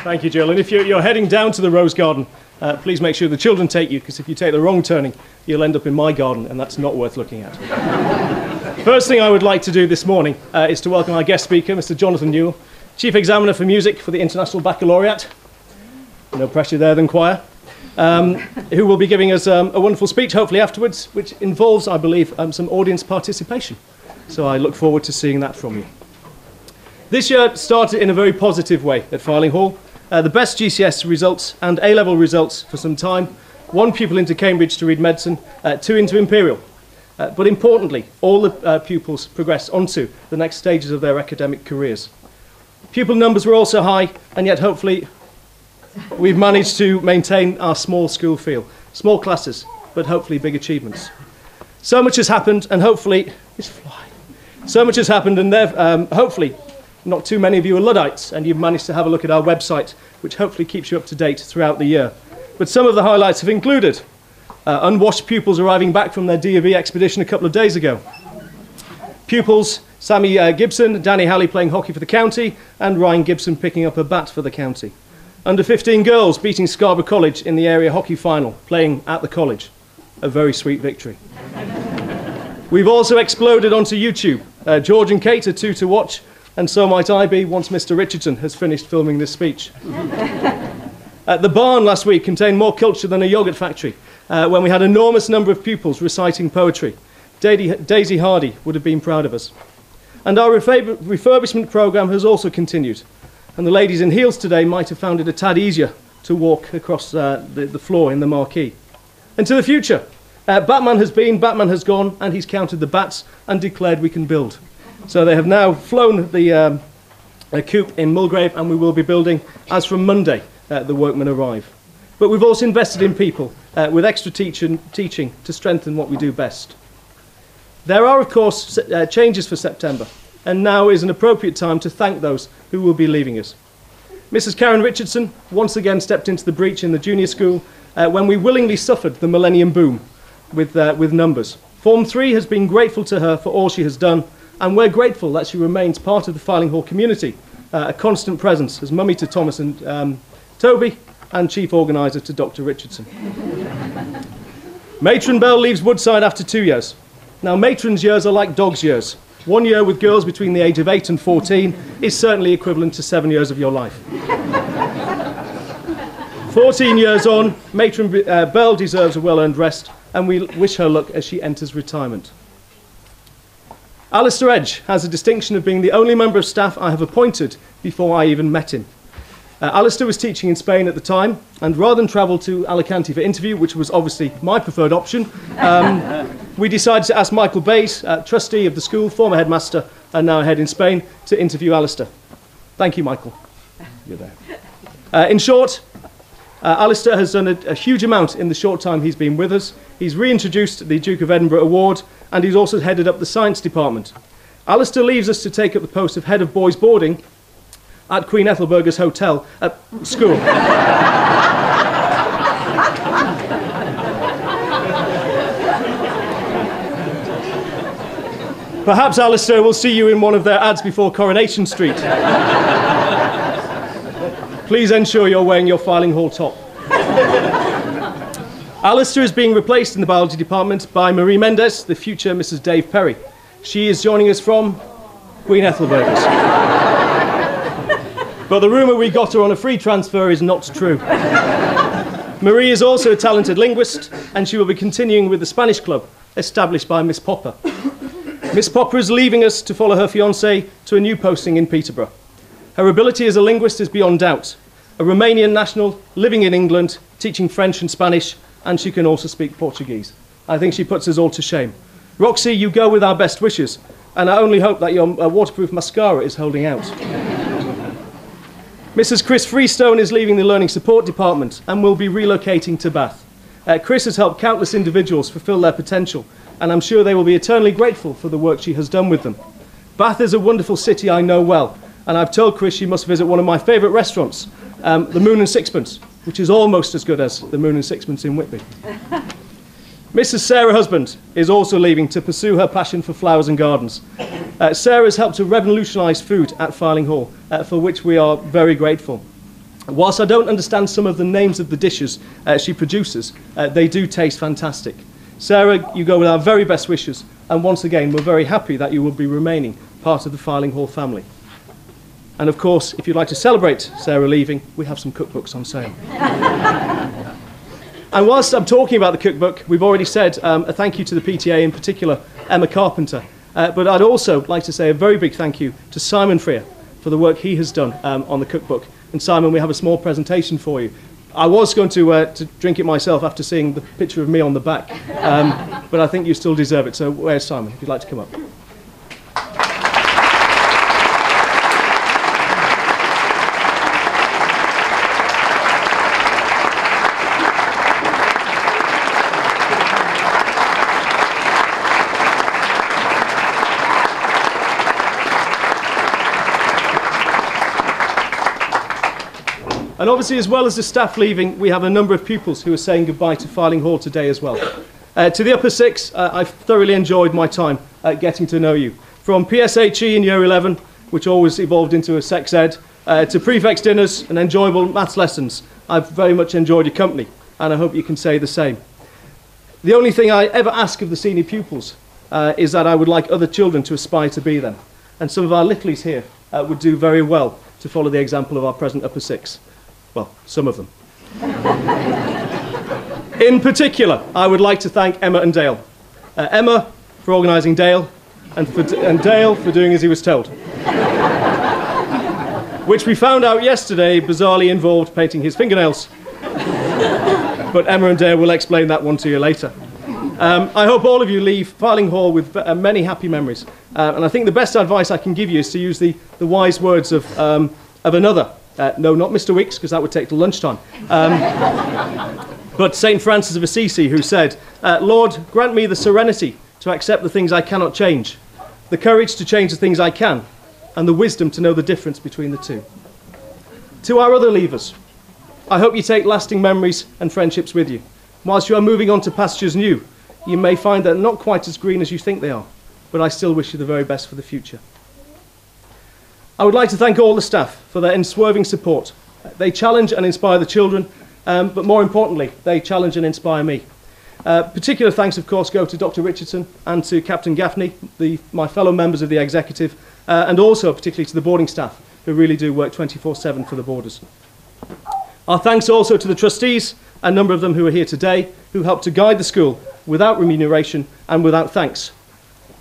Thank you, Jill. And if you're heading down to the Rose Garden, please make sure the children take you, because if you take the wrong turning, you'll end up in my garden, and that's not worth looking at. First thing I would like to do this morning is to welcome our guest speaker, Mr. Jonathan Newell, Chief Examiner for Music for the International Baccalaureate. No pressure there then, choir. Who will be giving us a wonderful speech, hopefully afterwards, which involves, I believe, some audience participation. So I look forward to seeing that from you. This year started in a very positive way at Fyling Hall. The best GCS results and A-level results for some time. 1 pupil into Cambridge to read medicine, 2 into Imperial. But importantly, all the pupils progressed onto the next stages of their academic careers. Pupil numbers were also high, and yet hopefully we've managed to maintain our small school feel. Small classes, but hopefully big achievements. So much has happened, and hopefully, so much has happened, and hopefully not too many of you are Luddites, and you've managed to have a look at our website, which hopefully keeps you up to date throughout the year. But some of the highlights have included unwashed pupils arriving back from their D.A.V. expedition a couple of days ago. Pupils Sammy Gibson, Danny Halley playing hockey for the county, and Ryan Gibson picking up a bat for the county. Under 15 girls beating Scarborough College in the area hockey final, playing at the college. A very sweet victory. We've also exploded onto YouTube. George and Kate are 2 to watch, and so might I be once Mr. Richardson has finished filming this speech. The barn last week contained more culture than a yoghurt factory, when we had an enormous number of pupils reciting poetry. Daisy Hardy would have been proud of us. And our refurbishment programme has also continued. And the ladies in heels today might have found it a tad easier to walk across the floor in the marquee. And to the future. Batman has been, Batman has gone, and he's counted the bats and declared we can build. So they have now flown the coop in Mulgrave, and we will be building, as from Monday, the workmen arrive. But we've also invested in people with extra teaching to strengthen what we do best. There are, of course, changes for September, and now is an appropriate time to thank those who will be leaving us. Mrs. Karen Richardson once again stepped into the breach in the junior school when we willingly suffered the millennium boom with numbers. Form 3 has been grateful to her for all she has done, and we're grateful that she remains part of the Fyling Hall community, a constant presence as mummy to Thomas and Toby, and chief organiser to Dr. Richardson. Matron Bell leaves Woodside after 2 years. Now, matron's years are like dog's years. 1 year with girls between the age of 8 and 14 is certainly equivalent to 7 years of your life. 14 years on, Matron Bell deserves a well-earned rest, and we wish her luck as she enters retirement. Alistair Edge has the distinction of being the only member of staff I have appointed before I even met him. Alistair was teaching in Spain at the time, and rather than travel to Alicante for interview, which was obviously my preferred option, we decided to ask Michael Bays, trustee of the school, former headmaster, and now head in Spain, to interview Alistair. Thank you, Michael. You're there. In short, Alistair has done a huge amount in the short time he's been with us. He's reintroduced the Duke of Edinburgh Award, and he's also headed up the science department. Alistair leaves us to take up the post of head of boys boarding at Queen Ethelburga's hotel at school. Perhaps, Alistair, we'll see you in one of their ads before Coronation Street. Please ensure you're wearing your Fyling Hall top. Alistair is being replaced in the biology department by Marie Mendes, the future Mrs. Dave Perry. She is joining us from Queen Ethelburga's. But the rumour we got her on a free transfer is not true. Marie is also a talented linguist, and she will be continuing with the Spanish club established by Miss Popper. Miss Popper is leaving us to follow her fiancé to a new posting in Peterborough. Her ability as a linguist is beyond doubt. A Romanian national living in England, teaching French and Spanish, and she can also speak Portuguese. I think she puts us all to shame. Roxy, you go with our best wishes, and I only hope that your waterproof mascara is holding out. Mrs. Chris Freestone is leaving the Learning Support Department and will be relocating to Bath. Chris has helped countless individuals fulfil their potential, and I'm sure they will be eternally grateful for the work she has done with them. Bath is a wonderful city I know well, and I've told Chris she must visit one of my favourite restaurants, the Moon and Sixpence, which is almost as good as the Moon and Sixpence in Whitby. Mrs. Sarah Husband is also leaving to pursue her passion for flowers and gardens. Sarah has helped to revolutionise food at Fyling Hall, for which we are very grateful. Whilst I don't understand some of the names of the dishes she produces, they do taste fantastic. Sarah, you go with our very best wishes, and once again, we're very happy that you will be remaining part of the Fyling Hall family. And of course, if you'd like to celebrate Sarah leaving, we have some cookbooks on sale. And whilst I'm talking about the cookbook, we've already said a thank you to the PTA, in particular Emma Carpenter. But I'd also like to say a very big thank you to Simon Freer for the work he has done on the cookbook. And Simon, we have a small presentation for you. I was going to drink it myself after seeing the picture of me on the back, but I think you still deserve it. So where's Simon, if you'd like to come up? And obviously, as well as the staff leaving, we have a number of pupils who are saying goodbye to Fyling Hall today as well. To the upper six, I've thoroughly enjoyed my time getting to know you. From PSHE in year 11, which always evolved into a sex ed, to prefects dinners and enjoyable maths lessons, I've very much enjoyed your company, and I hope you can say the same. The only thing I ever ask of the senior pupils is that I would like other children to aspire to be them. And some of our littlies here would do very well to follow the example of our present upper six. Well, some of them. In particular, I would like to thank Emma and Dale. Emma for organising Dale, and Dale for doing as he was told. Which we found out yesterday bizarrely involved painting his fingernails. But Emma and Dale will explain that one to you later. I hope all of you leave Fyling Hall with many happy memories. And I think the best advice I can give you is to use the wise words of another. No, not Mr. Weeks, because that would take till lunchtime. But St. Francis of Assisi, who said, Lord, grant me the serenity to accept the things I cannot change, the courage to change the things I can, and the wisdom to know the difference between the two. To our other leavers, I hope you take lasting memories and friendships with you. Whilst you are moving on to pastures new, you may find they're not quite as green as you think they are, but I still wish you the very best for the future. I would like to thank all the staff for their unswerving support. They challenge and inspire the children, but more importantly, they challenge and inspire me. Particular thanks, of course, go to Dr. Richardson and to Captain Gaffney, my fellow members of the executive, and also particularly to the boarding staff, who really do work 24/7 for the boarders. Our thanks also to the trustees, a number of them who are here today, who helped to guide the school without remuneration and without thanks.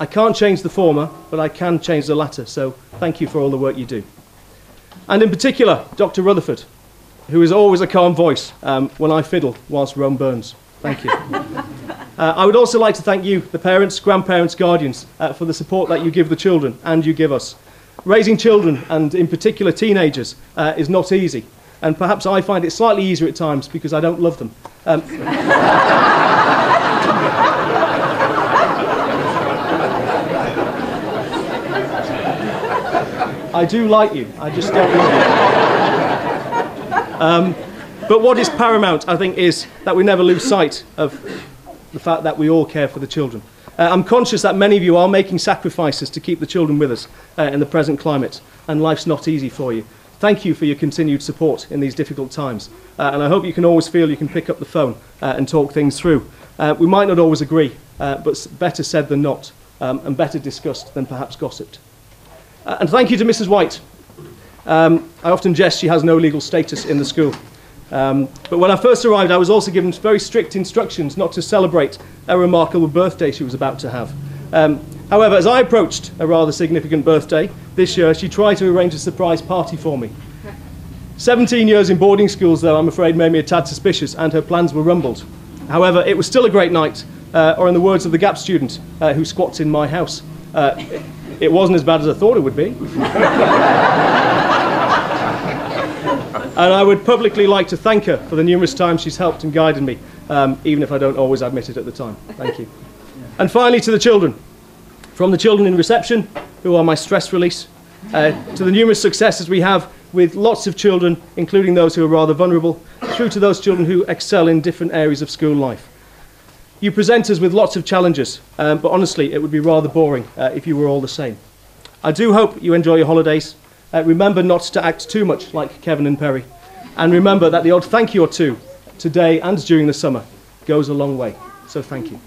I can't change the former, but I can change the latter, so thank you for all the work you do. And in particular, Dr. Rutherford, who is always a calm voice when I fiddle whilst Rome burns. Thank you. I would also like to thank you, the parents, grandparents, guardians, for the support that you give the children and you give us. Raising children, and in particular teenagers, is not easy. And perhaps I find it slightly easier at times because I don't love them. I do like you, I just don't love you. But what is paramount, I think, is that we never lose sight of the fact that we all care for the children. I'm conscious that many of you are making sacrifices to keep the children with us in the present climate, and life's not easy for you. Thank you for your continued support in these difficult times, and I hope you can always feel you can pick up the phone and talk things through. We might not always agree, but better said than not, and better discussed than perhaps gossiped. And thank you to Mrs. White. I often jest she has no legal status in the school. But when I first arrived, I was also given very strict instructions not to celebrate a remarkable birthday she was about to have. However, as I approached a rather significant birthday this year, she tried to arrange a surprise party for me. 17 years in boarding schools, though, I'm afraid made me a tad suspicious, and her plans were rumbled. However, it was still a great night, or in the words of the GAP student who squats in my house, it wasn't as bad as I thought it would be. And I would publicly like to thank her for the numerous times she's helped and guided me, even if I don't always admit it at the time. Thank you. And finally, to the children. From the children in reception, who are my stress release, to the numerous successes we have with lots of children, including those who are rather vulnerable, through to those children who excel in different areas of school life. You present us with lots of challenges, but honestly, it would be rather boring if you were all the same. I do hope you enjoy your holidays. Remember not to act too much like Kevin and Perry, And remember that the odd thank you or two, today and during the summer, goes a long way. So thank you.